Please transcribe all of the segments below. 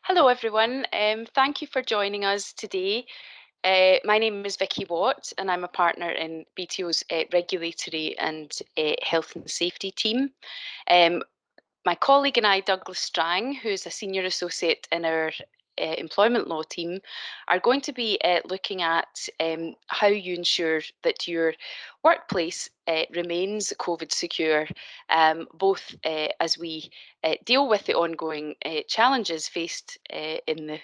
Hello everyone, thank you for joining us today. My name is Vicky Watt and I'm a partner in BTO's regulatory and health and safety team. My colleague and I, Douglas Strang, who's a senior associate in our employment law team, are going to be looking at how you ensure that your workplace remains COVID secure, both as we deal with the ongoing challenges faced in the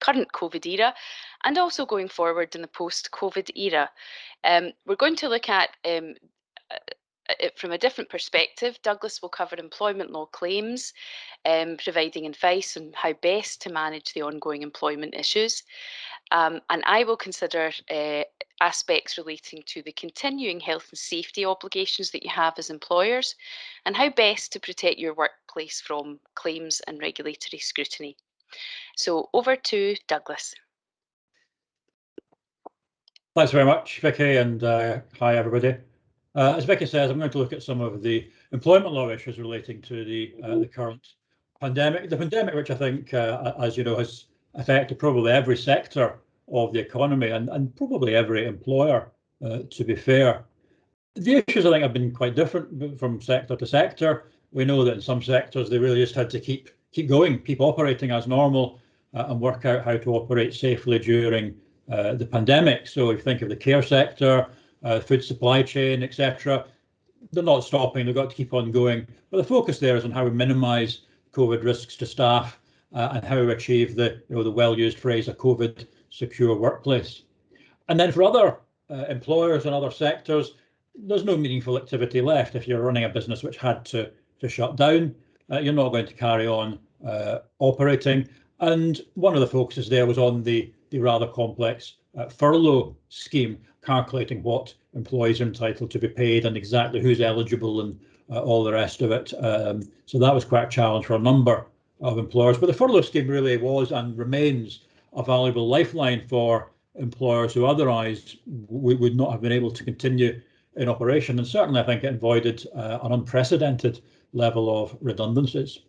current COVID era and also going forward in the post-COVID era. We're going to look at it from a different perspective. Douglas will cover employment law claims, providing advice on how best to manage the ongoing employment issues. And I will consider aspects relating to the continuing health and safety obligations that you have as employers and how best to protect your workplace from claims and regulatory scrutiny. So over to Douglas. Thanks very much, Vicky, and hi everybody. As Vicky says, I'm going to look at some of the employment law issues relating to the current pandemic. The pandemic, which I think, as you know, has affected probably every sector of the economy and probably every employer, to be fair. The issues, I think, have been quite different from sector to sector. We know that in some sectors they really just had to keep going, keep operating as normal, and work out how to operate safely during the pandemic. So if you think of the care sector, food supply chain, etc., they're not stopping, they've got to keep on going. But the focus there is on how we minimise COVID risks to staff and how we achieve the well-used phrase, a COVID secure workplace. And then for other employers and other sectors, there's no meaningful activity left. If you're running a business which had to shut down, you're not going to carry on operating. And one of the focuses there was on the rather complex furlough scheme, calculating what employees are entitled to be paid and exactly who's eligible and all the rest of it. So that was quite a challenge for a number of employers. But the furlough scheme really was and remains a valuable lifeline for employers who otherwise would not have been able to continue in operation. And certainly I think it avoided an unprecedented level of redundancies.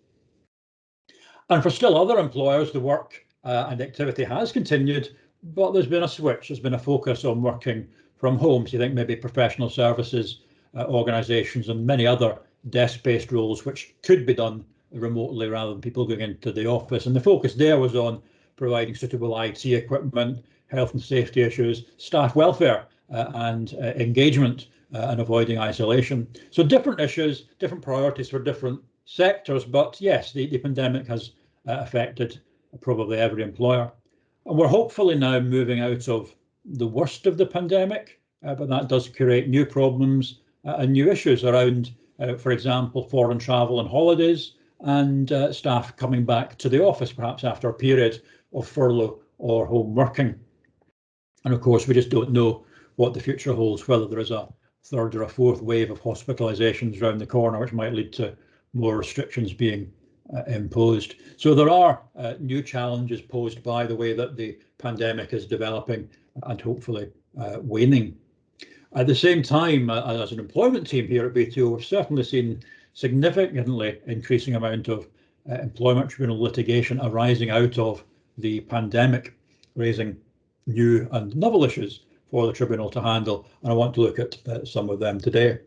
And for still other employers, the work and activity has continued, but there's been a switch. There's been a focus on working from home. So you think maybe professional services organisations and many other desk-based roles which could be done remotely rather than people going into the office. And the focus there was on providing suitable IT equipment, health and safety issues, staff welfare and engagement and avoiding isolation. So different issues, different priorities for different sectors, but yes, the pandemic has affected probably every employer. And we're hopefully now moving out of the worst of the pandemic, but that does create new problems and new issues around, for example, foreign travel and holidays and staff coming back to the office, perhaps after a period of furlough or home working. And of course, we just don't know what the future holds, whether there is a third or a fourth wave of hospitalisations around the corner, which might lead to more restrictions being imposed. So there are new challenges posed by the way that the pandemic is developing and hopefully waning. At the same time, as an employment team here at BTO, we've certainly seen significantly increasing amount of employment tribunal litigation arising out of the pandemic, raising new and novel issues for the tribunal to handle, and I want to look at some of them today.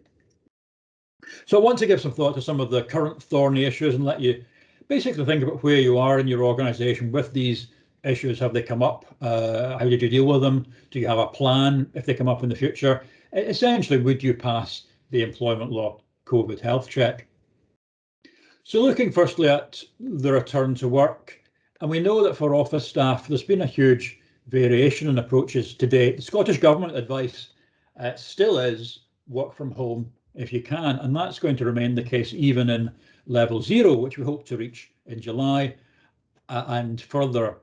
So I want to give some thought to some of the current thorny issues and let you basically think about where you are in your organisation with these issues. Have they come up? How did you deal with them? Do you have a plan if they come up in the future? Essentially, would you pass the employment law COVID health check? So looking firstly at the return to work, and we know that for office staff, there's been a huge variation in approaches to date. The Scottish Government advice still is work from home if you can, and that's going to remain the case even in level 0, which we hope to reach in July, and further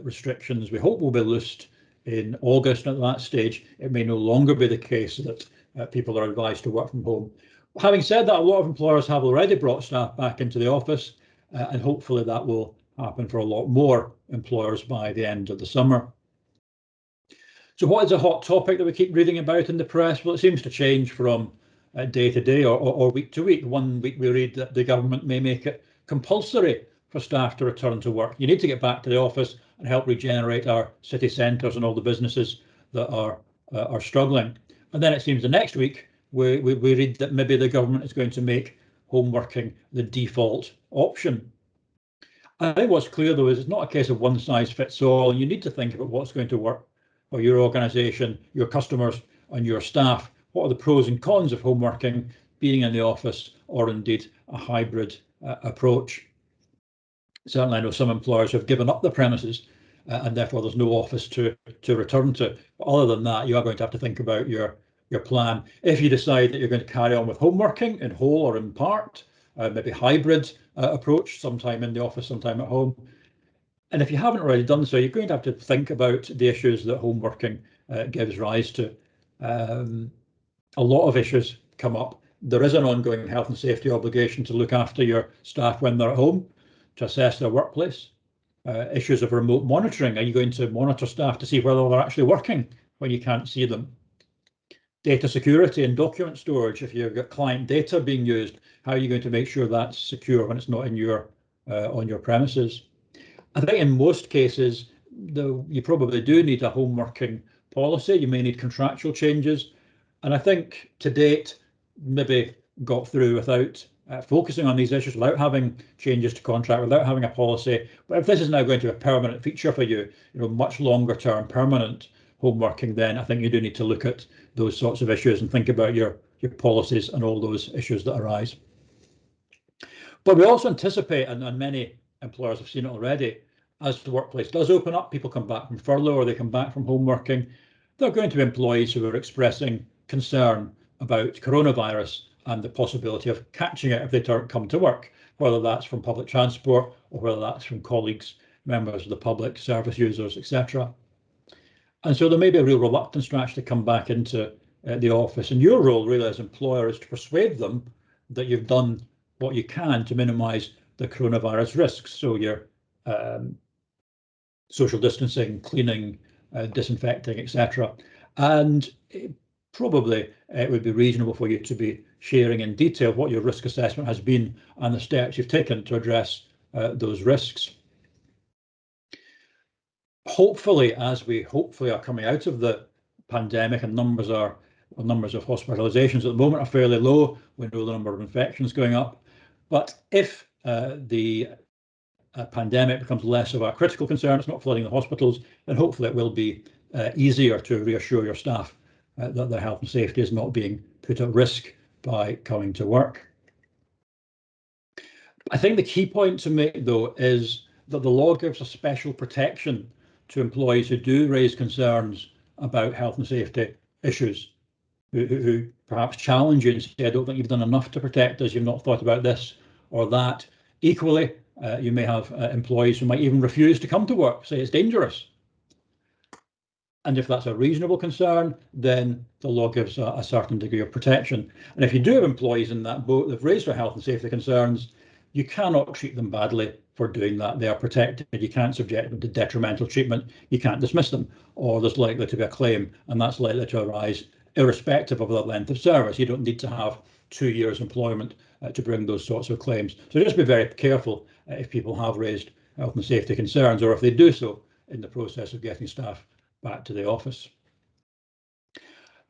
restrictions we hope will be loosed in August. At that stage, it may no longer be the case that people are advised to work from home. Having said that, a lot of employers have already brought staff back into the office, and hopefully that will happen for a lot more employers by the end of the summer. So what is a hot topic that we keep reading about in the press? Well, it seems to change from day to day or week to week. One week we read that the government may make it compulsory for staff to return to work. You need to get back to the office and help regenerate our city centres and all the businesses that are struggling. And then it seems the next week we read that maybe the government is going to make home working the default option. I think what's clear, though, is it's not a case of one size fits all. You need to think about what's going to work for your organisation, your customers and your staff. What are the pros and cons of home working, being in the office, or indeed a hybrid approach? Certainly, I know some employers have given up their premises and therefore there's no office to return to. But other than that, you are going to have to think about your plan. If you decide that you're going to carry on with home working in whole or in part, maybe hybrid approach, sometime in the office, sometime at home. And if you haven't already done so, you're going to have to think about the issues that home working gives rise to. A lot of issues come up. There is an ongoing health and safety obligation to look after your staff when they're at home, to assess their workplace. Issues of remote monitoring. Are you going to monitor staff to see whether they're actually working when you can't see them? Data security and document storage. If you've got client data being used, how are you going to make sure that's secure when it's not in your on your premises? I think in most cases, you probably do need a home working policy. You may need contractual changes. And I think to date, maybe got through without focusing on these issues, without having changes to contract, without having a policy. But if this is now going to be a permanent feature for you, much longer term permanent home working, then I think you do need to look at those sorts of issues and think about your policies and all those issues that arise. But we also anticipate, and many employers have seen it already, as the workplace does open up, people come back from furlough or they come back from home working, there are going to be employees who are expressing concern about coronavirus and the possibility of catching it if they come to work, whether that's from public transport or whether that's from colleagues, members of the public, service users, etc. And so there may be a real reluctance to actually come back into the office. And your role really as employer is to persuade them that you've done what you can to minimise the coronavirus risks. So you're social distancing, cleaning, disinfecting, etc. And probably it would be reasonable for you to be sharing in detail what your risk assessment has been and the steps you've taken to address those risks. Hopefully, as we are coming out of the pandemic, and numbers of hospitalizations at the moment are fairly low, we know the number of infections going up. But if the pandemic becomes less of a critical concern, it's not flooding the hospitals, then hopefully it will be easier to reassure your staff that their health and safety is not being put at risk by coming to work. I think the key point to make, though, is that the law gives a special protection to employees who do raise concerns about health and safety issues, who perhaps challenge you and say, I don't think you've done enough to protect us, you've not thought about this or that. Equally, you may have employees who might even refuse to come to work, say it's dangerous. And if that's a reasonable concern, then the law gives a certain degree of protection. And if you do have employees in that boat that have raised their health and safety concerns, you cannot treat them badly for doing that. They are protected. You can't subject them to detrimental treatment. You can't dismiss them, or there's likely to be a claim, and that's likely to arise irrespective of the length of service. You don't need to have 2 years employment to bring those sorts of claims. So just be very careful if people have raised health and safety concerns, or if they do so in the process of getting staff back to the office.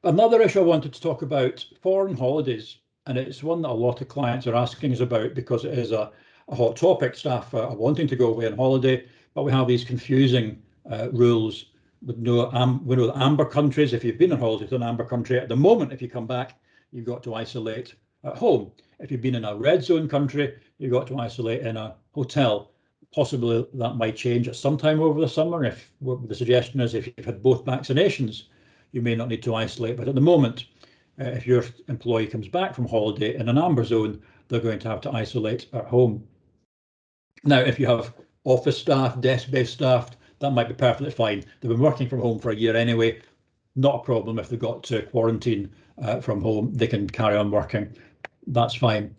Another issue I wanted to talk about, foreign holidays, and it's one that a lot of clients are asking us about because it is a hot topic. Staff are wanting to go away on holiday, but we have these confusing rules. We know that amber countries, if you've been on holiday to an amber country, at the moment, if you come back, you've got to isolate at home. If you've been in a red zone country, you've got to isolate in a hotel. Possibly that might change at some time over the summer. If the suggestion is if you've had both vaccinations, you may not need to isolate. But at the moment, if your employee comes back from holiday in an amber zone, they're going to have to isolate at home. Now, if you have office staff, desk-based staff, that might be perfectly fine. They've been working from home for a year anyway. Not a problem if they've got to quarantine from home. They can carry on working. That's fine.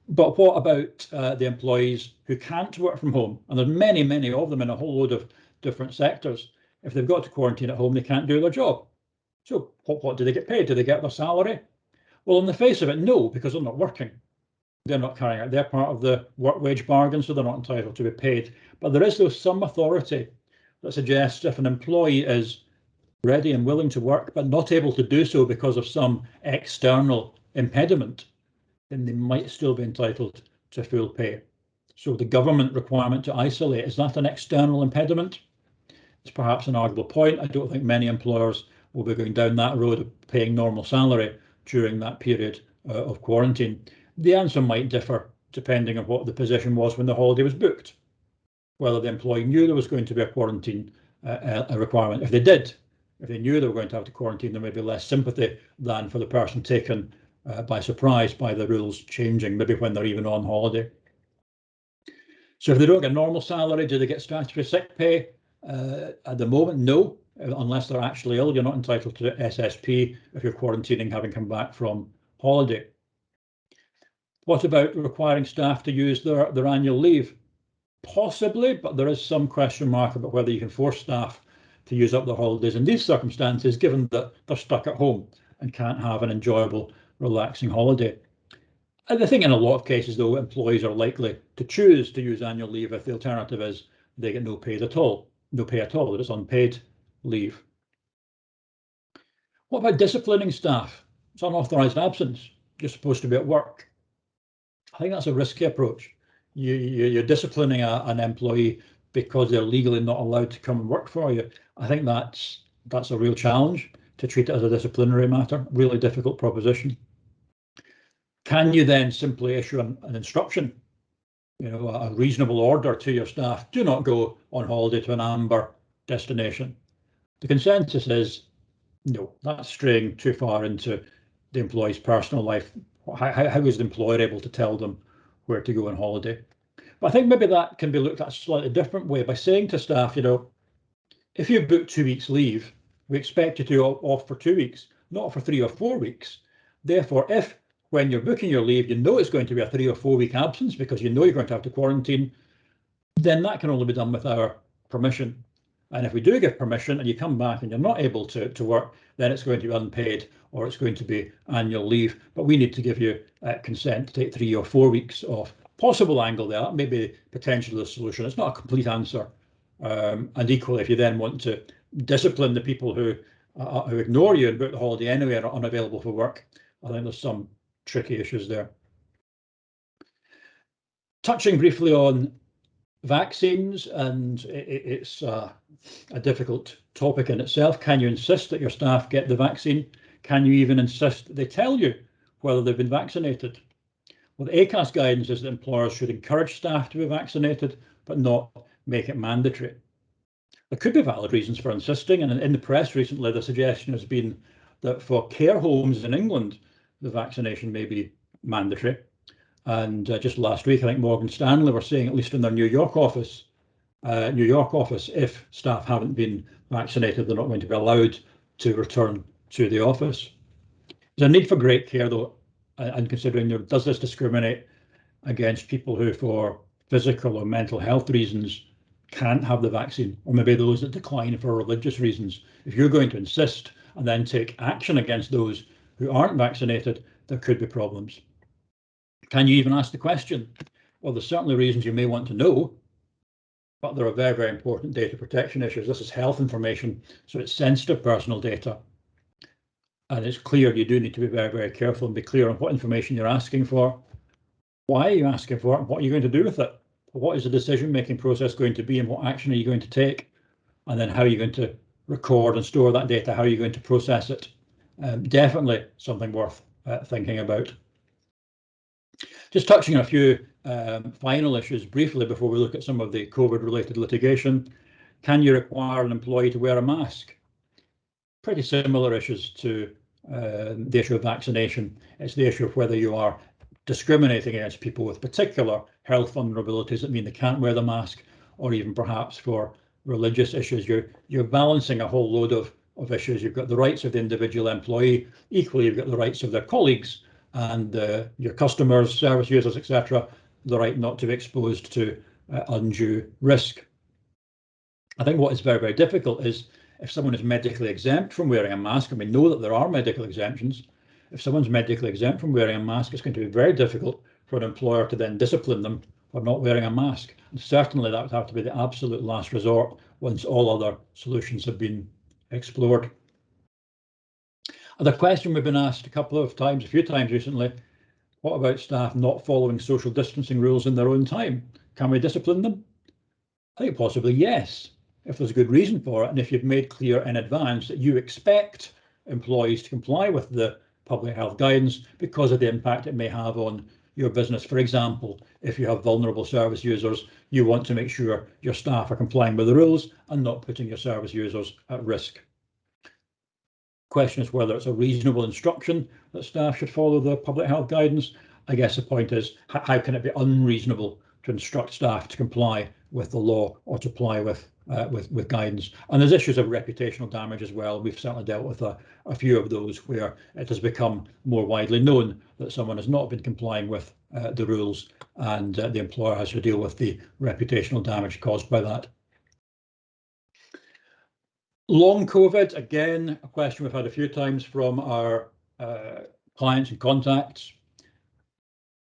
But what about the employees who can't work from home? And there's many, many of them in a whole load of different sectors. If they've got to quarantine at home, they can't do their job. So what do they get paid? Do they get their salary? Well, on the face of it, no, because they're not working. They're not carrying out their part of the work wage bargain, so they're not entitled to be paid. But there is, though, some authority that suggests if an employee is ready and willing to work, but not able to do so because of some external impediment, then they might still be entitled to full pay. So the government requirement to isolate, is that an external impediment? It's perhaps an arguable point. I don't think many employers will be going down that road of paying normal salary during that period of quarantine. The answer might differ depending on what the position was when the holiday was booked, whether the employee knew there was going to be a quarantine a requirement. If they knew they were going to have to quarantine, there may be less sympathy than for the person taken by surprise by the rules changing, maybe when they're even on holiday. So if they don't get normal salary, do they get statutory sick pay? At the moment, no, unless they're actually ill. You're not entitled to SSP if you're quarantining having come back from holiday. What about requiring staff to use their annual leave? Possibly, but there is some question mark about whether you can force staff to use up their holidays in these circumstances, given that they're stuck at home and can't have an enjoyable, relaxing holiday. And I think in a lot of cases, though, employees are likely to choose to use annual leave if the alternative is they get no pay at all, that it's unpaid leave. What about disciplining staff? It's unauthorised absence. You're supposed to be at work. I think that's a risky approach. You're disciplining an employee because they're legally not allowed to come and work for you. I think that's a real challenge to treat it as a disciplinary matter. Really difficult proposition. Can you then simply issue an instruction, a reasonable order to your staff? Do not go on holiday to an amber destination. The consensus is no, that's straying too far into the employee's personal life. How is the employer able to tell them where to go on holiday? But I think maybe that can be looked at a slightly different way by saying to staff, if you book 2 weeks leave, we expect you to off for 2 weeks, not for 3 or 4 weeks. Therefore, if when you're booking your leave, it's going to be a 3 or 4 week absence because you're going to have to quarantine, then that can only be done with our permission. And if we do give permission and you come back and you're not able to work, then it's going to be unpaid or it's going to be annual leave. But we need to give you consent to take 3 or 4 weeks off. Possible angle there, that may be potentially the solution. It's not a complete answer. And equally, if you then want to discipline the people who ignore you and book the holiday anyway and are unavailable for work, I think there's some tricky issues there. Touching briefly on vaccines, and it's a difficult topic in itself. Can you insist that your staff get the vaccine? Can you even insist that they tell you whether they've been vaccinated? Well, the ACAS guidance is that employers should encourage staff to be vaccinated, but not make it mandatory. There could be valid reasons for insisting, and in the press recently, the suggestion has been that for care homes in England, the vaccination may be mandatory. And just last week, I think Morgan Stanley were saying, at least in their New York office, if staff haven't been vaccinated, they're not going to be allowed to return to the office. There's a need for great care, though, and considering does this discriminate against people who, for physical or mental health reasons, can't have the vaccine, or maybe those that decline for religious reasons? If you're going to insist and then take action against those who aren't vaccinated, there could be problems. Can you even ask the question? Well, there's certainly reasons you may want to know, but there are very, very important data protection issues. This is health information, so it's sensitive personal data. And it's clear you do need to be very, very careful and be clear on what information you're asking for. Why are you asking for it? And what are you going to do with it? What is the decision-making process going to be, and what action are you going to take? And then how are you going to record and store that data? How are you going to process it? Definitely something worth thinking about. Just touching on a few final issues briefly before we look at some of the COVID-related litigation. Can you require an employee to wear a mask? Pretty similar issues to the issue of vaccination. It's the issue of whether you are discriminating against people with particular health vulnerabilities that mean they can't wear the mask, or even perhaps for religious issues. You're balancing a whole load of issues. You've got the rights of the individual employee, equally you've got the rights of their colleagues and your customers, service users, etc., the right not to be exposed to undue risk. I think what is very, very difficult is if someone is medically exempt from wearing a mask, and we know that there are medical exemptions, if someone's medically exempt from wearing a mask, it's going to be very difficult for an employer to then discipline them for not wearing a mask. And certainly that would have to be the absolute last resort once all other solutions have been explored. The question we've been asked a few times recently, what about staff not following social distancing rules in their own time? Can we discipline them? I think possibly yes, if there's a good reason for it, and if you've made clear in advance that you expect employees to comply with the public health guidance because of the impact it may have on your business. For example, if you have vulnerable service users, you want to make sure your staff are complying with the rules and not putting your service users at risk. Question is whether it's a reasonable instruction that staff should follow the public health guidance. I guess the point is, how can it be unreasonable to instruct staff to comply with the law or to comply with guidance? And there's issues of reputational damage as well. We've certainly dealt with a few of those where it has become more widely known that someone has not been complying with the rules, and the employer has to deal with the reputational damage caused by that. Long COVID, again, a question we've had a few times from our clients and contacts.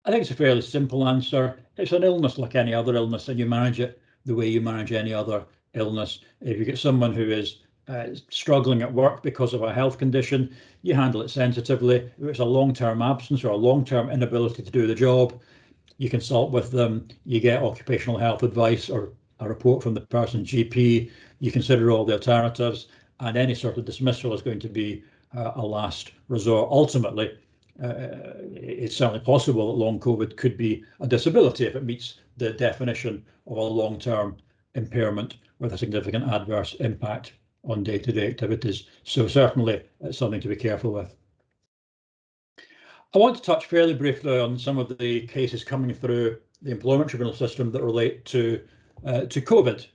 I think it's a fairly simple answer. It's an illness like any other illness, and you manage it the way you manage any other illness. If you get someone who is struggling at work because of a health condition, you handle it sensitively. If it's a long-term absence or a long-term inability to do the job, you consult with them, you get occupational health advice or a report from the person's GP, you consider all the alternatives, and any sort of dismissal is going to be a last resort. Ultimately, it's certainly possible that long COVID could be a disability if it meets the definition of a long-term impairment with a significant adverse impact on day-to-day activities. So certainly it's something to be careful with. I want to touch fairly briefly on some of the cases coming through the employment tribunal system that relate to COVID.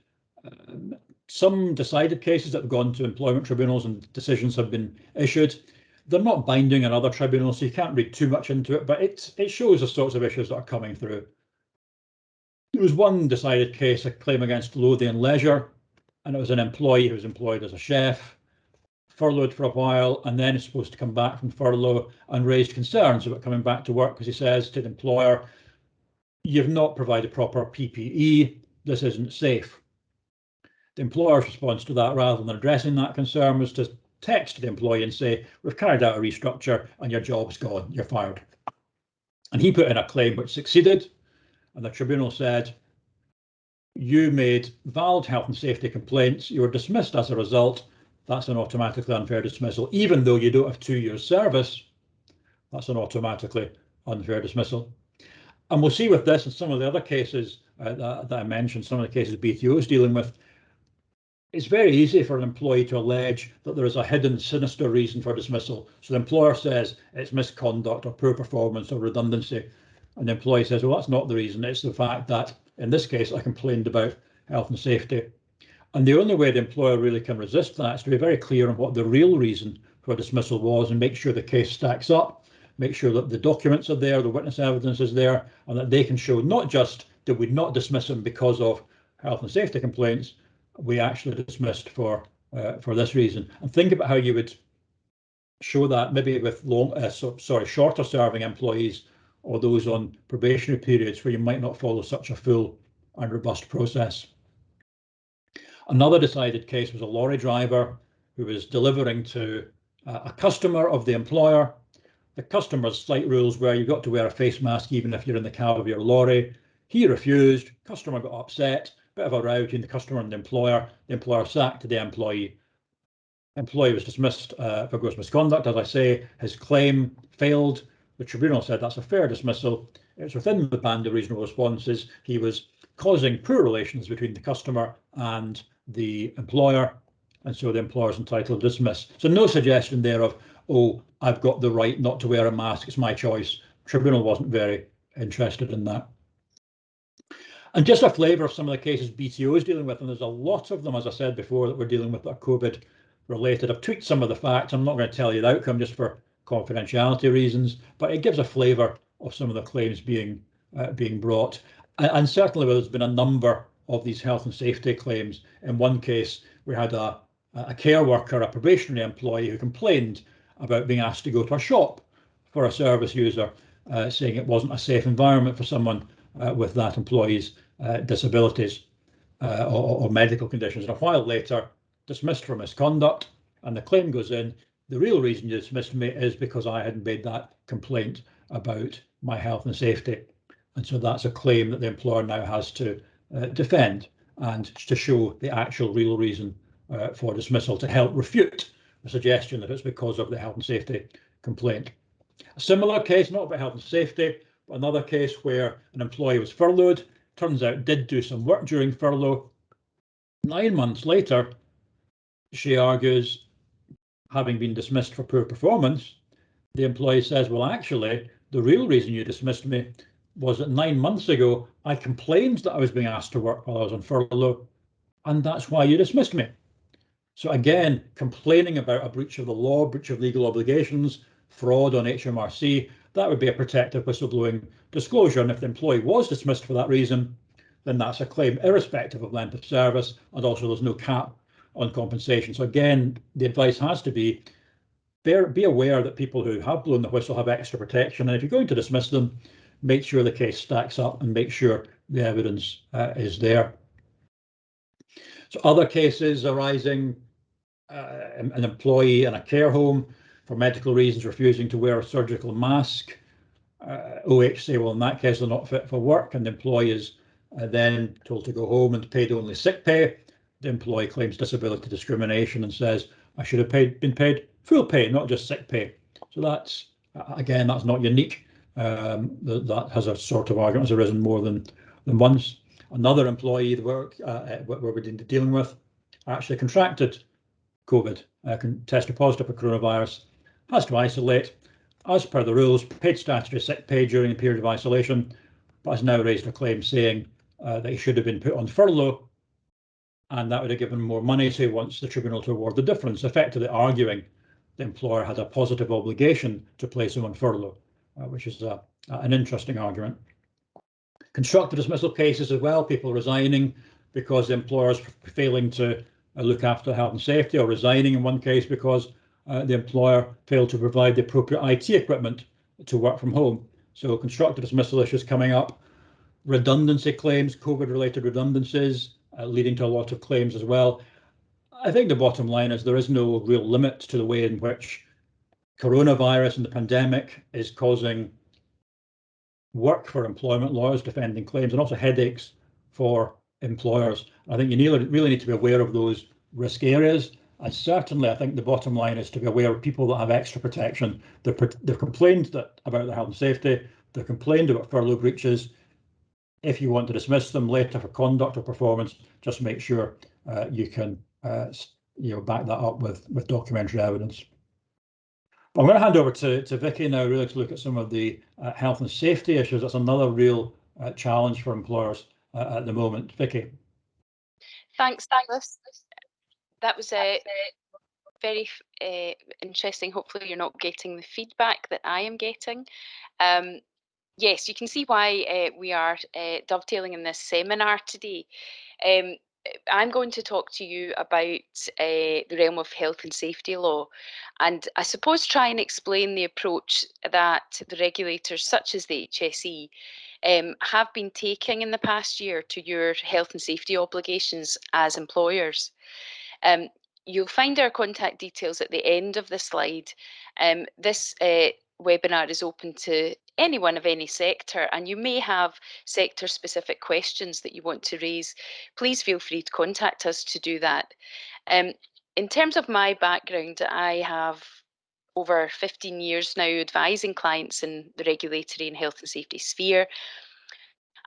Some decided cases that have gone to employment tribunals and decisions have been issued. They're not binding on other tribunals, so you can't read too much into it, but it shows the sorts of issues that are coming through. There was one decided case, a claim against Lothian Leisure, and it was an employee who was employed as a chef, furloughed for a while, and then is supposed to come back from furlough and raised concerns about coming back to work because he says to the employer, "You've not provided proper PPE, this isn't safe." The employer's response to that, rather than addressing that concern, was to text the employee and say, "We've carried out a restructure and your job's gone, you're fired." And he put in a claim which succeeded, and the tribunal said, "You made valid health and safety complaints, you were dismissed as a result, that's an automatically unfair dismissal. Even though you don't have 2 years service, that's an automatically unfair dismissal." And we'll see with this and some of the other cases that I mentioned, some of the cases BTO is dealing with, it's very easy for an employee to allege that there is a hidden sinister reason for dismissal. So the employer says it's misconduct or poor performance or redundancy. And the employee says, well, that's not the reason. It's the fact that, in this case, I complained about health and safety. And the only way the employer really can resist that is to be very clear on what the real reason for dismissal was and make sure the case stacks up, make sure that the documents are there, the witness evidence is there, and that they can show not just did we not dismiss him because of health and safety complaints, we actually dismissed for this reason. And think about how you would show that maybe with shorter serving employees or those on probationary periods where you might not follow such a full and robust process. Another decided case was a lorry driver who was delivering to a customer of the employer. The customer's slight rules were you've got to wear a face mask even if you're in the cab of your lorry. He refused, customer got upset, bit of a row between the customer and the employer sacked the employee. Employee was dismissed for gross misconduct. As I say, his claim failed. The tribunal said that's a fair dismissal. It's within the band of reasonable responses. He was causing poor relations between the customer and the employer, and so the employer is entitled to dismiss. So no suggestion there of, oh, I've got the right not to wear a mask, it's my choice. Tribunal wasn't very interested in that. And just a flavour of some of the cases BTO is dealing with, and there's a lot of them, as I said before, that we're dealing with that are COVID related. I've tweaked some of the facts. I'm not going to tell you the outcome just for confidentiality reasons, but it gives a flavour of some of the claims being brought. And certainly there's been a number of these health and safety claims. In one case, we had a care worker, a probationary employee, who complained about being asked to go to a shop for a service user. saying it wasn't a safe environment for someone with that employee's disabilities or medical conditions. And a while later, dismissed for misconduct, and the claim goes in, the real reason you dismissed me is because I hadn't made that complaint about my health and safety. And so that's a claim that the employer now has to defend and to show the actual real reason for dismissal to help refute the suggestion that it's because of the health and safety complaint. A similar case, not about health and safety, but another case where an employee was furloughed, turns out did do some work during furlough. 9 months later, she argues, having been dismissed for poor performance, the employee says, well, actually, the real reason you dismissed me was that 9 months ago, I complained that I was being asked to work while I was on furlough, and that's why you dismissed me. So again, complaining about a breach of the law, breach of legal obligations, fraud on HMRC, that would be a protective whistleblowing disclosure. And if the employee was dismissed for that reason, then that's a claim irrespective of length of service, and also there's no cap on compensation. So again, the advice has to be aware that people who have blown the whistle have extra protection, and if you're going to dismiss them, make sure the case stacks up and make sure the evidence is there. So other cases arising, an employee in a care home for medical reasons refusing to wear a surgical mask. OH say, well, in that case, they're not fit for work, and the employee is then told to go home and paid only sick pay. The employee claims disability discrimination and says, I should have been paid full pay, not just sick pay. So that's, again, that's not unique. That has a sort of argument has arisen more than once. Another employee where we're dealing with actually contracted COVID, tested positive for coronavirus, has to isolate, as per the rules, paid statutory sick pay during the period of isolation, but has now raised a claim saying that he should have been put on furlough, and that would have given more money, so he wants the tribunal to award the difference, effectively arguing the employer had a positive obligation to place him on furlough, which is an interesting argument. Constructive dismissal cases as well, people resigning because the employer is failing to look after health and safety, or resigning in one case because the employer failed to provide the appropriate IT equipment to work from home. So constructive dismissal issues coming up. Redundancy claims, COVID-related redundancies, leading to a lot of claims as well. I think the bottom line is there is no real limit to the way in which coronavirus and the pandemic is causing work for employment lawyers defending claims, and also headaches for employers. I think you really need to be aware of those risk areas. And certainly, I think the bottom line is to be aware of people that have extra protection. They've complained about their health and safety. They've complained about furlough breaches. If you want to dismiss them later for conduct or performance, just make sure you can back that up with documentary evidence. I'm going to hand over to Vicky now, really, to look at some of the health and safety issues. That's another real challenge for employers at the moment. Vicky. Thanks, Douglas. That was very interesting. Hopefully you're not getting the feedback that I am getting. Yes, you can see why we are dovetailing in this seminar today. I'm going to talk to you about the realm of health and safety law, and I suppose try and explain the approach that the regulators such as the HSE have been taking in the past year to your health and safety obligations as employers. You'll find our contact details at the end of the slide. This webinar is open to anyone of any sector, and you may have sector specific questions that you want to raise. Please feel free to contact us to do that. In terms of my background, I have over 15 years now advising clients in the regulatory and health and safety sphere.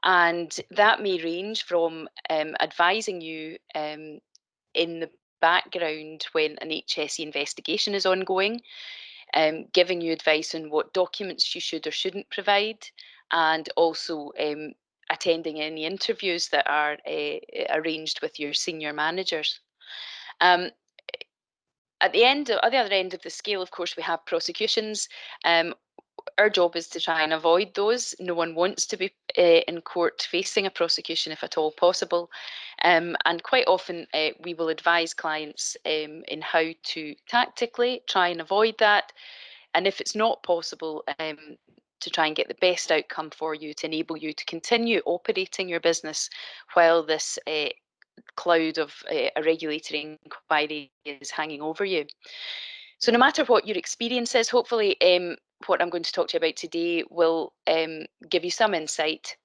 And that may range from advising you in the background when an HSE investigation is ongoing, giving you advice on what documents you should or shouldn't provide, and also attending any interviews that are arranged with your senior managers. At the other end of the scale, of course, we have prosecutions. Our job is to try and avoid those. No one wants to be in court facing a prosecution if at all possible. And quite often we will advise clients in how to tactically try and avoid that. And if it's not possible, to try and get the best outcome for you to enable you to continue operating your business while this cloud of a regulatory inquiry is hanging over you. So no matter what your experience is, hopefully what I'm going to talk to you about today will give you some insight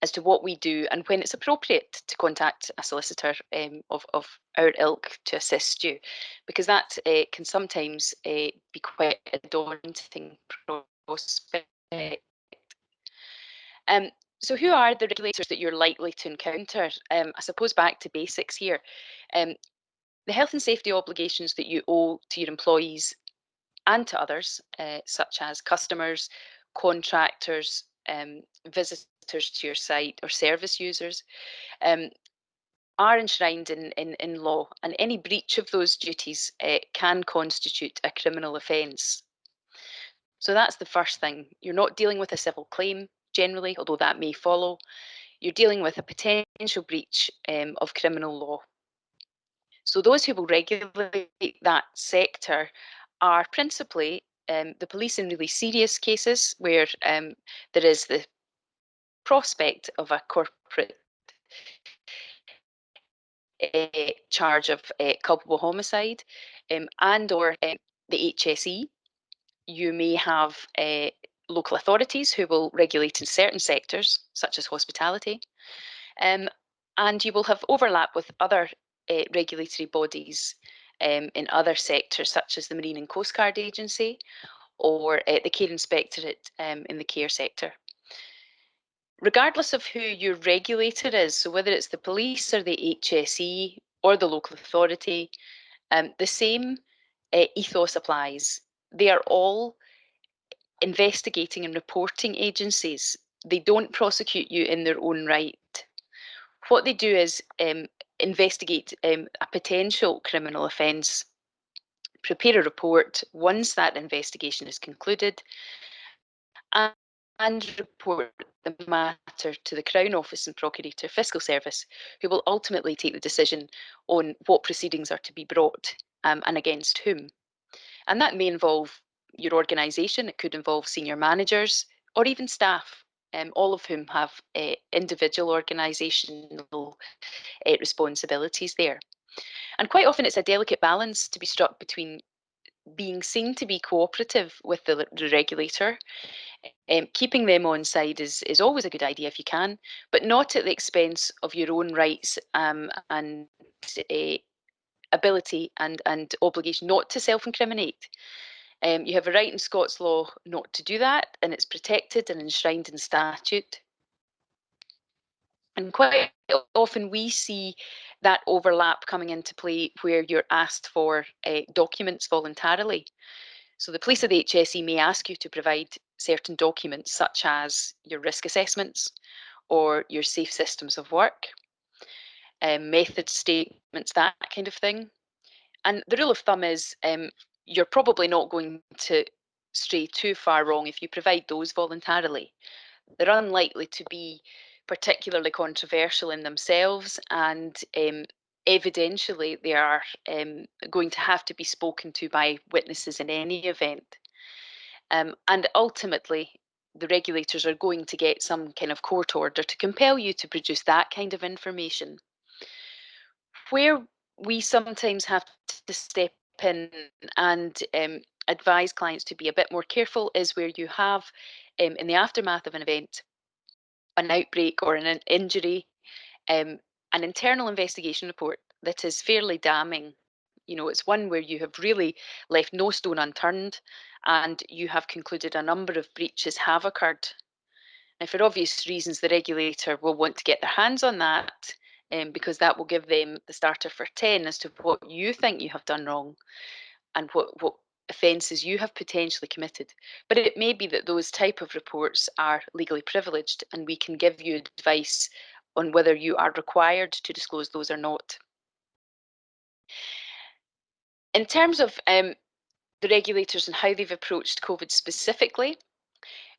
as to what we do and when it's appropriate to contact a solicitor of our ilk to assist you, because that can sometimes be quite a daunting prospect. So who are the regulators that you're likely to encounter? I suppose back to basics here. The health and safety obligations that you owe to your employees and to others, such as customers, contractors, visitors to your site, or service users, are enshrined in law, and any breach of those duties can constitute a criminal offence. So that's the first thing. You're not dealing with a civil claim generally, although that may follow. You're dealing with a potential breach of criminal law. So those who will regulate that sector are principally the police in really serious cases where there is the prospect of a corporate charge of culpable homicide, and or the HSE. You may have local authorities who will regulate in certain sectors, such as hospitality, and you will have overlap with other regulatory bodies in other sectors, such as the Marine and Coast Guard Agency or the Care Inspectorate in the care sector. Regardless of who your regulator is, so whether it's the police or the HSE or the local authority, the same ethos applies. They are all investigating and reporting agencies. They don't prosecute you in their own right. What they do is investigate a potential criminal offence, prepare a report once that investigation is concluded, and report the matter to the Crown Office and Procurator Fiscal Service, who will ultimately take the decision on what proceedings are to be brought and against whom. And that may involve your organisation, it could involve senior managers or even staff, all of whom have individual organisational responsibilities there. And quite often it's a delicate balance to be struck between being seen to be cooperative with the regulator. Keeping them on side is always a good idea if you can, but not at the expense of your own rights and ability and obligation not to self-incriminate. You have a right in Scots law not to do that, and it's protected and enshrined in statute. And quite often we see that overlap coming into play where you're asked for documents voluntarily. So the police or the HSE may ask you to provide certain documents such as your risk assessments or your safe systems of work, method statements, that kind of thing. And the rule of thumb is you're probably not going to stray too far wrong if you provide those voluntarily. They're unlikely to be particularly controversial in themselves, and evidentially they are going to have to be spoken to by witnesses in any event. And ultimately, the regulators are going to get some kind of court order to compel you to produce that kind of information. Where we sometimes have to step in and advise clients to be a bit more careful is where you have, in the aftermath of an event, an outbreak or an injury, an internal investigation report that is fairly damning. You know, it's one where you have really left no stone unturned and you have concluded a number of breaches have occurred. Now, for obvious reasons, the regulator will want to get their hands on that because that will give them the starter for 10 as to what you think you have done wrong and what offences you have potentially committed. But it may be that those type of reports are legally privileged and we can give you advice on whether you are required to disclose those or not. In terms of the regulators and how they've approached COVID specifically,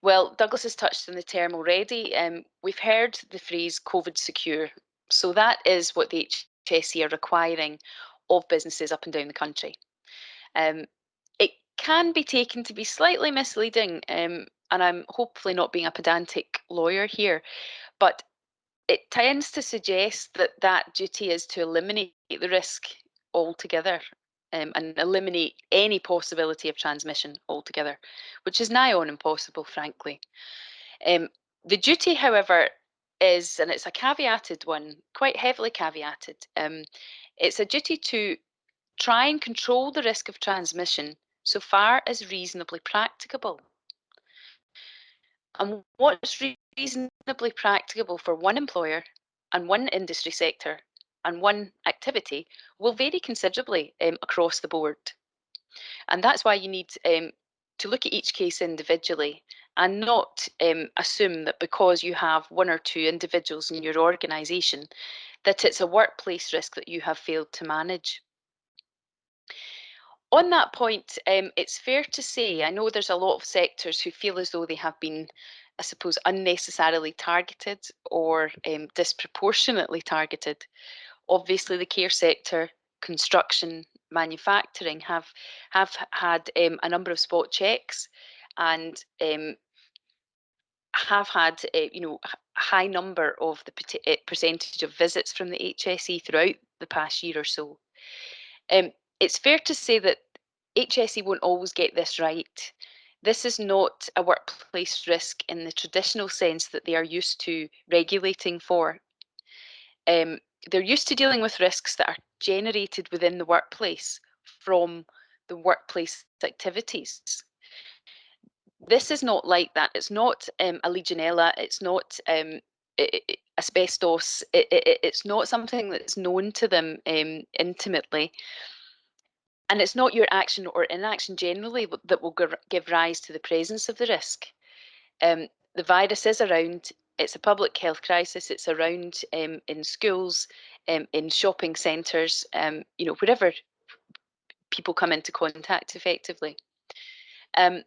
well, Douglas has touched on the term already. We've heard the phrase COVID secure. So that is what the HSE are requiring of businesses up and down the country. can be taken to be slightly misleading, and I'm hopefully not being a pedantic lawyer here, but it tends to suggest that that duty is to eliminate the risk altogether, and eliminate any possibility of transmission altogether, which is nigh on impossible, frankly. The duty, however, is, and it's a caveated one, quite heavily caveated, it's a duty to try and control the risk of transmission so far as reasonably practicable. And what's reasonably practicable for one employer and one industry sector and one activity will vary considerably across the board. And that's why you need to look at each case individually and not assume that because you have one or two individuals in your organisation that it's a workplace risk that you have failed to manage. On that point, it's fair to say, I know there's a lot of sectors who feel as though they have been, I suppose, unnecessarily targeted or disproportionately targeted. Obviously, the care sector, construction, manufacturing have had a number of spot checks and have had a high number of the percentage of visits from the HSE throughout the past year or so. It's fair to say that HSE won't always get this right. This is not a workplace risk in the traditional sense that they are used to regulating for. They're used to dealing with risks that are generated within the workplace from the workplace activities. This is not like that. It's not a Legionella. It's not asbestos. It's not something that's known to them intimately. And it's not your action or inaction generally that will give rise to the presence of the risk. The virus is around. It's a public health crisis. It's around in schools, in shopping centres, wherever people come into contact effectively. And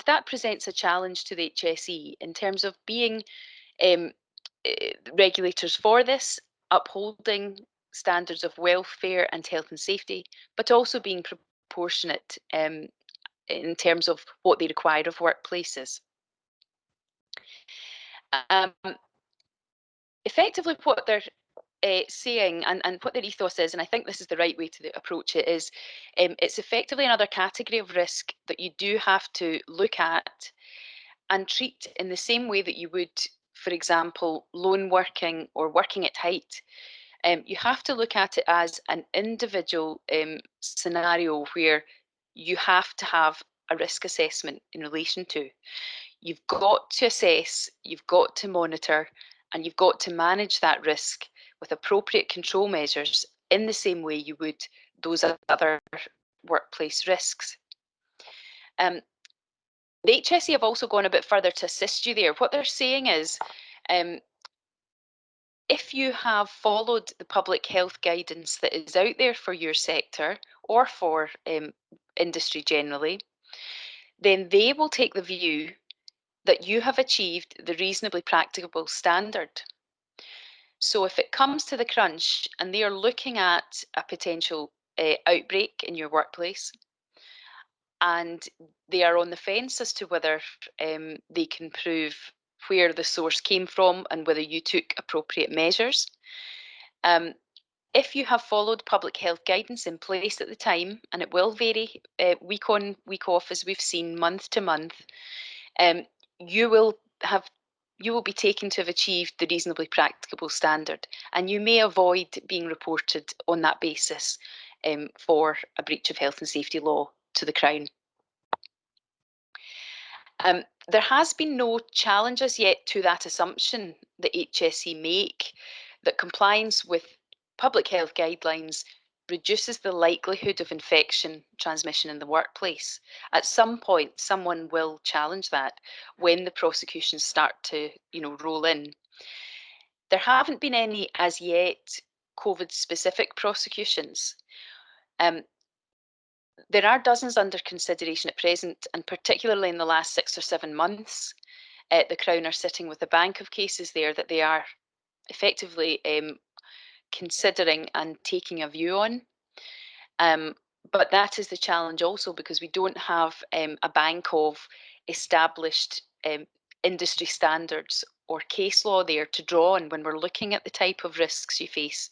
that presents a challenge to the HSE in terms of being regulators for this, upholding standards of welfare and health and safety, but also being proportionate in terms of what they require of workplaces. Um, Effectively, what they're saying and what their ethos is, and I think this is the right way to approach it, is it's effectively another category of risk that you do have to look at and treat in the same way that you would, for example, lone working or working at height. You have to look at it as an individual scenario where you have to have a risk assessment in relation to. You've got to assess, you've got to monitor, and you've got to manage that risk with appropriate control measures in the same way you would those other workplace risks. The HSE have also gone a bit further to assist you there. What they're saying is, if you have followed the public health guidance that is out there for your sector or for industry generally, then they will take the view that you have achieved the reasonably practicable standard. So if it comes to the crunch and they are looking at a potential outbreak in your workplace and they are on the fence as to whether they can prove where the source came from and whether you took appropriate measures, if you have followed public health guidance in place at the time, and it will vary week on, week off, as we've seen, month to month, you will be taken to have achieved the reasonably practicable standard, and you may avoid being reported on that basis for a breach of health and safety law to the Crown. There has been no challenges yet to that assumption that HSE make that compliance with public health guidelines reduces the likelihood of infection transmission in the workplace. At some point, someone will challenge that when the prosecutions start to, roll in. There haven't been any as yet COVID-specific prosecutions. There are dozens under consideration at present, and particularly in the last 6 or 7 months, the Crown are sitting with a bank of cases there that they are effectively considering and taking a view on. But that is the challenge also, because we don't have a bank of established industry standards or case law there to draw on when we're looking at the type of risks you face.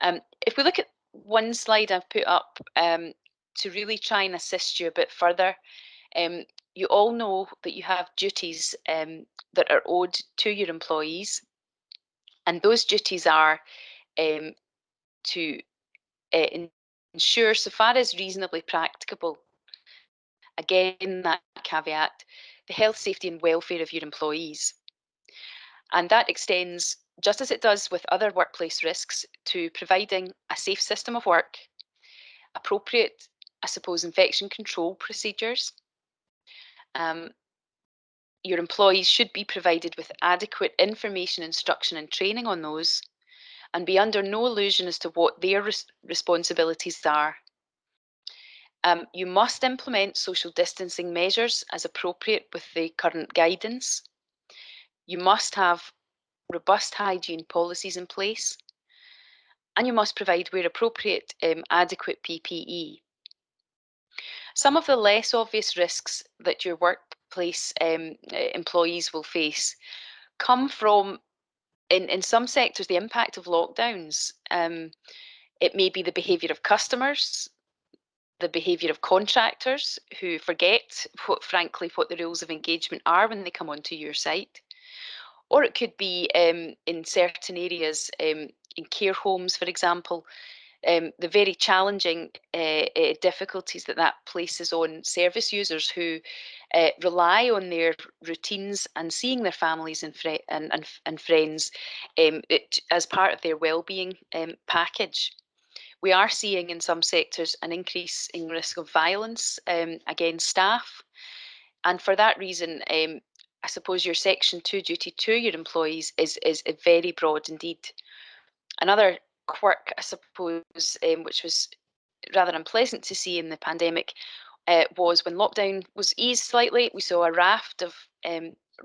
If we look at one slide I've put up to really try and assist you a bit further, you all know that you have duties that are owed to your employees, and those duties are to ensure, so far as reasonably practicable, again that caveat, the health, safety and welfare of your employees. And that extends, just as it does with other workplace risks, to providing a safe system of work, appropriate, I suppose, infection control procedures. Your employees should be provided with adequate information, instruction and training on those, and be under no illusion as to what their responsibilities are. You must implement social distancing measures as appropriate with the current guidance. You must have robust hygiene policies in place, and you must provide, where appropriate, adequate PPE. Some of the less obvious risks that your workplace employees will face come from, in some sectors, the impact of lockdowns. It may be the behaviour of customers, the behaviour of contractors who forget frankly what the rules of engagement are when they come onto your site. Or it could be in certain areas, in care homes, for example, the very challenging difficulties that places on service users who rely on their routines and seeing their families and friends as part of their well-being package. We are seeing in some sectors an increase in risk of violence against staff. And for that reason, I suppose your Section 2 duty to your employees is very broad indeed. Another quirk, I suppose, which was rather unpleasant to see in the pandemic, was when lockdown was eased slightly, we saw a raft of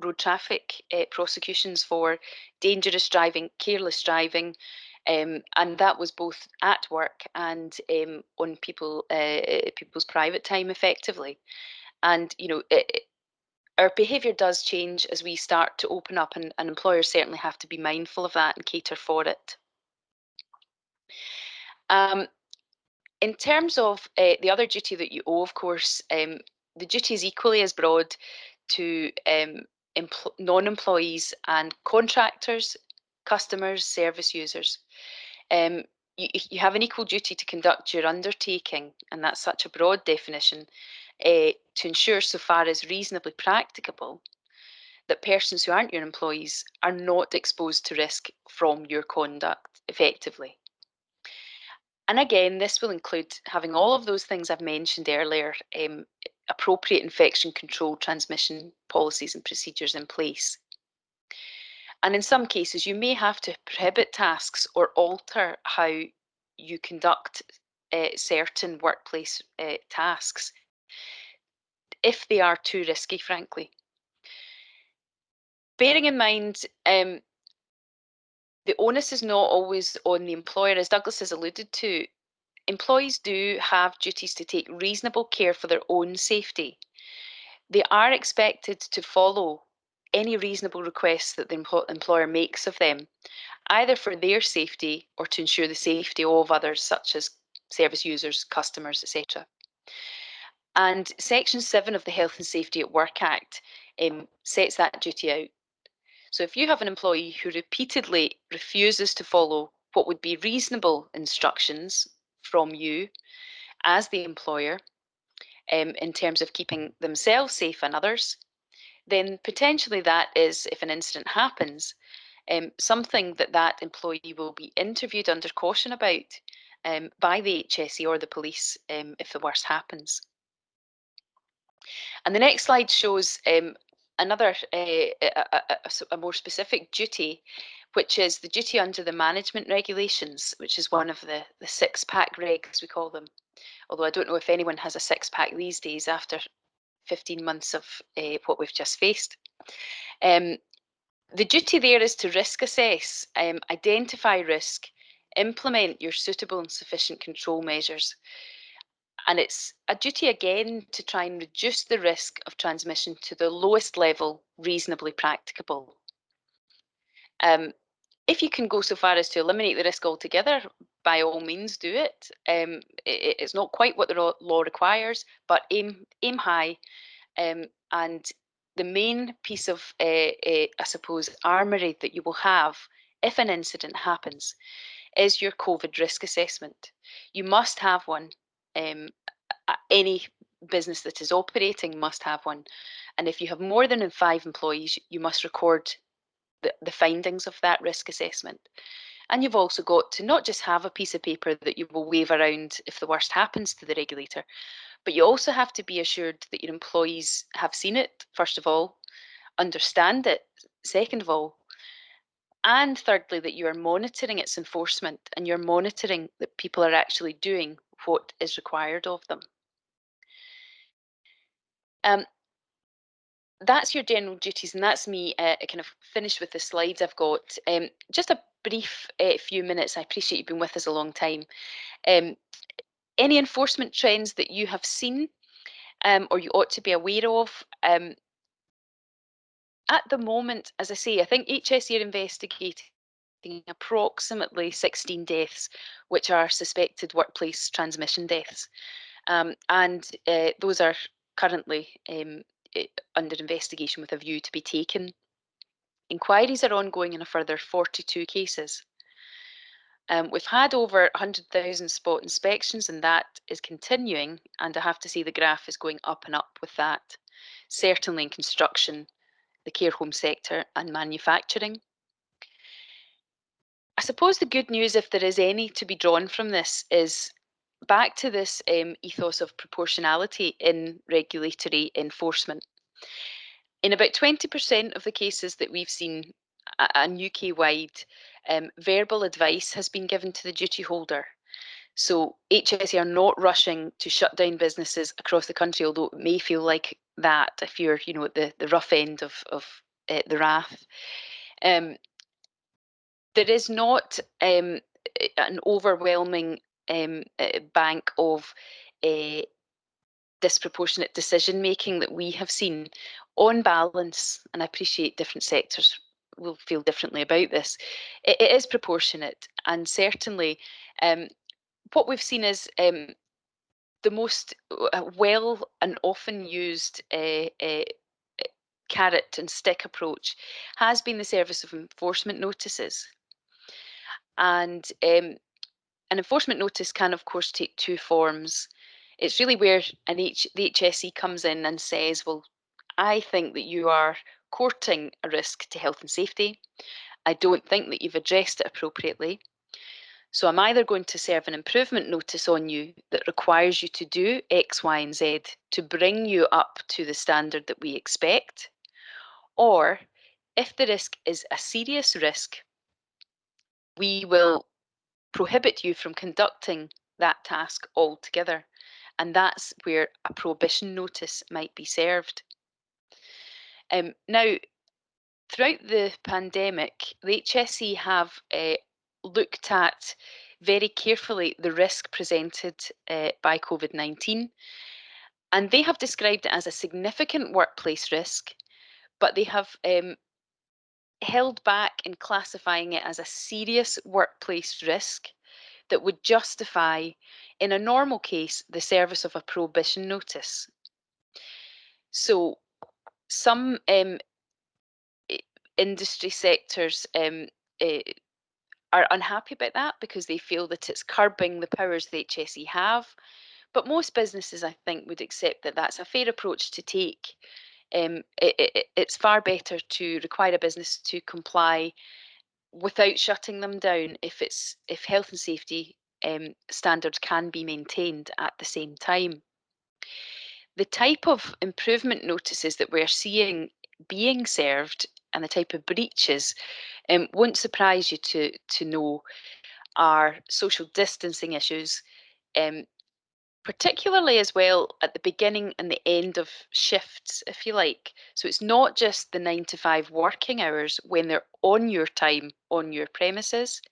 road traffic prosecutions for dangerous driving, careless driving, and that was both at work and on people's private time, effectively. And our behaviour does change as we start to open up, and employers certainly have to be mindful of that and cater for it. In terms of the other duty that you owe, of course, the duty is equally as broad to non-employees and contractors, customers, service users. You have an equal duty to conduct your undertaking, and that's such a broad definition, to ensure, so far as reasonably practicable, that persons who aren't your employees are not exposed to risk from your conduct effectively. And again, this will include having all of those things I've mentioned earlier, appropriate infection control transmission policies and procedures in place. And in some cases, you may have to prohibit tasks or alter how you conduct certain workplace tasks if they are too risky, frankly. Bearing in mind, the onus is not always on the employer, as Douglas has alluded to. Employees do have duties to take reasonable care for their own safety. They are expected to follow any reasonable requests that the employer makes of them, either for their safety or to ensure the safety of others, such as service users, customers, etc. And Section 7 of the Health and Safety at Work Act sets that duty out. So if you have an employee who repeatedly refuses to follow what would be reasonable instructions from you as the employer in terms of keeping themselves safe and others, then potentially that is, if an incident happens, something that employee will be interviewed under caution about by the HSE or the police if the worst happens. And the next slide shows another, a more specific duty, which is the duty under the management regulations, which is one of the six-pack regs, we call them. Although I don't know if anyone has a six-pack these days after 15 months of what we've just faced. The duty there is to risk assess, identify risk, implement your suitable and sufficient control measures. And it's a duty again to try and reduce the risk of transmission to the lowest level reasonably practicable. If you can go so far as to eliminate the risk altogether, by all means do it. It's not quite what the law requires, but aim high. And the main piece of, I suppose, armoury that you will have if an incident happens is your COVID risk assessment. You must have one. Any business that is operating must have one. And if you have more than 5 employees, you must record the findings of that risk assessment. And you've also got to not just have a piece of paper that you will wave around if the worst happens to the regulator, but you also have to be assured that your employees have seen it, first of all, understand it, second of all, and thirdly, that you are monitoring its enforcement and you're monitoring that people are actually doing what is required of them. That's your general duties, and that's me kind of finished with the slides I've got. Just a brief few minutes. I appreciate you've been with us a long time. Any enforcement trends that you have seen or you ought to be aware of? At the moment, as I say, I think HSE are investigating approximately 16 deaths, which are suspected workplace transmission deaths. And those are currently under investigation with a view to be taken. Inquiries are ongoing in a further 42 cases. We've had over 100,000 spot inspections, and that is continuing. And I have to say the graph is going up and up with that, certainly in construction, the care home sector and manufacturing. I suppose the good news, if there is any to be drawn from this, is back to this ethos of proportionality in regulatory enforcement. In about 20% of the cases that we've seen, and UK-wide, verbal advice has been given to the duty holder. So HSE are not rushing to shut down businesses across the country, although it may feel like that if you're, at the rough end of the wrath. There is not an overwhelming bank of disproportionate decision making that we have seen. On balance, and I appreciate different sectors will feel differently about this, it is proportionate, and certainly what we've seen is the most well and often used carrot and stick approach has been the service of enforcement notices. And an enforcement notice can, of course, take two forms. It's really where the HSE comes in and says, well, I think that you are courting a risk to health and safety. I don't think that you've addressed it appropriately. So I'm either going to serve an improvement notice on you that requires you to do X, Y, and Z to bring you up to the standard that we expect, or if the risk is a serious risk, we will prohibit you from conducting that task altogether. And that's where a prohibition notice might be served. Now, throughout the pandemic, the HSE have looked at very carefully the risk presented by COVID-19. And they have described it as a significant workplace risk, but they have held back in classifying it as a serious workplace risk that would justify, in a normal case, the service of a prohibition notice. So some industry sectors are unhappy about that because they feel that it's curbing the powers the HSE have. But most businesses, I think, would accept that that's a fair approach to take. It's far better to require a business to comply without shutting them down if health and safety standards can be maintained at the same time. The type of improvement notices that we're seeing being served and the type of breaches won't surprise you to know are social distancing issues, particularly as well at the beginning and the end of shifts, if you like. So it's not just the 9 to 5 working hours when they're on your time, on your premises.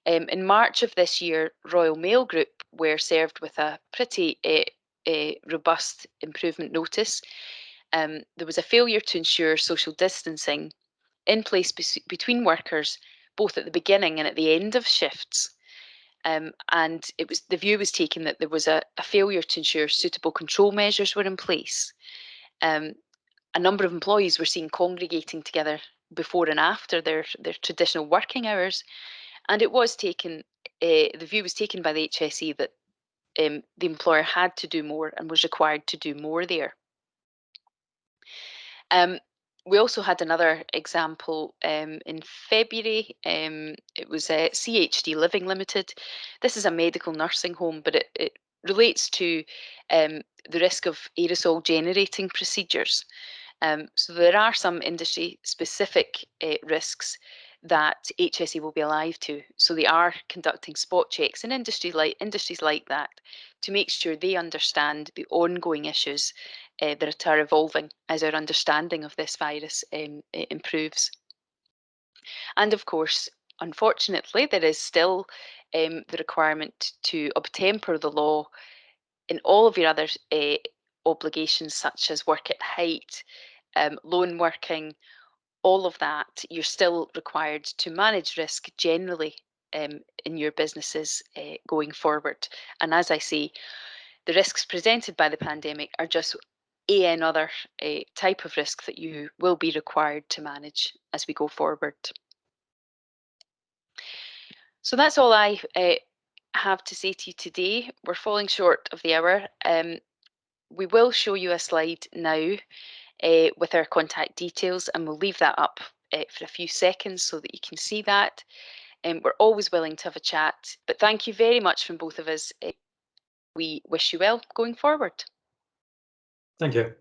In March of this year, Royal Mail Group were served with a pretty robust improvement notice. There was a failure to ensure social distancing in place between workers, both at the beginning and at the end of shifts. And the view was taken that there was a failure to ensure suitable control measures were in place. A number of employees were seen congregating together before and after their traditional working hours, and it was taken. The view was taken by the HSE that the employer had to do more and was required to do more there. We also had another example in February. It was CHD Living Limited. This is a medical nursing home, but it relates to the risk of aerosol generating procedures. So there are some industry-specific risks that HSE will be alive to. So they are conducting spot checks in industries like that to make sure they understand the ongoing issues that are evolving as our understanding of this virus improves. And of course, unfortunately, there is still the requirement to obtemper the law in all of your other obligations, such as work at height, loan working, all of that. You're still required to manage risk generally in your businesses going forward. And as I say, the risks presented by the pandemic are just another type of risk that you will be required to manage as we go forward. So that's all I have to say to you today. We're falling short of the hour. We will show you a slide now with our contact details, and we'll leave that up for a few seconds so that you can see that. We're always willing to have a chat, but thank you very much from both of us. We wish you well going forward. Thank you.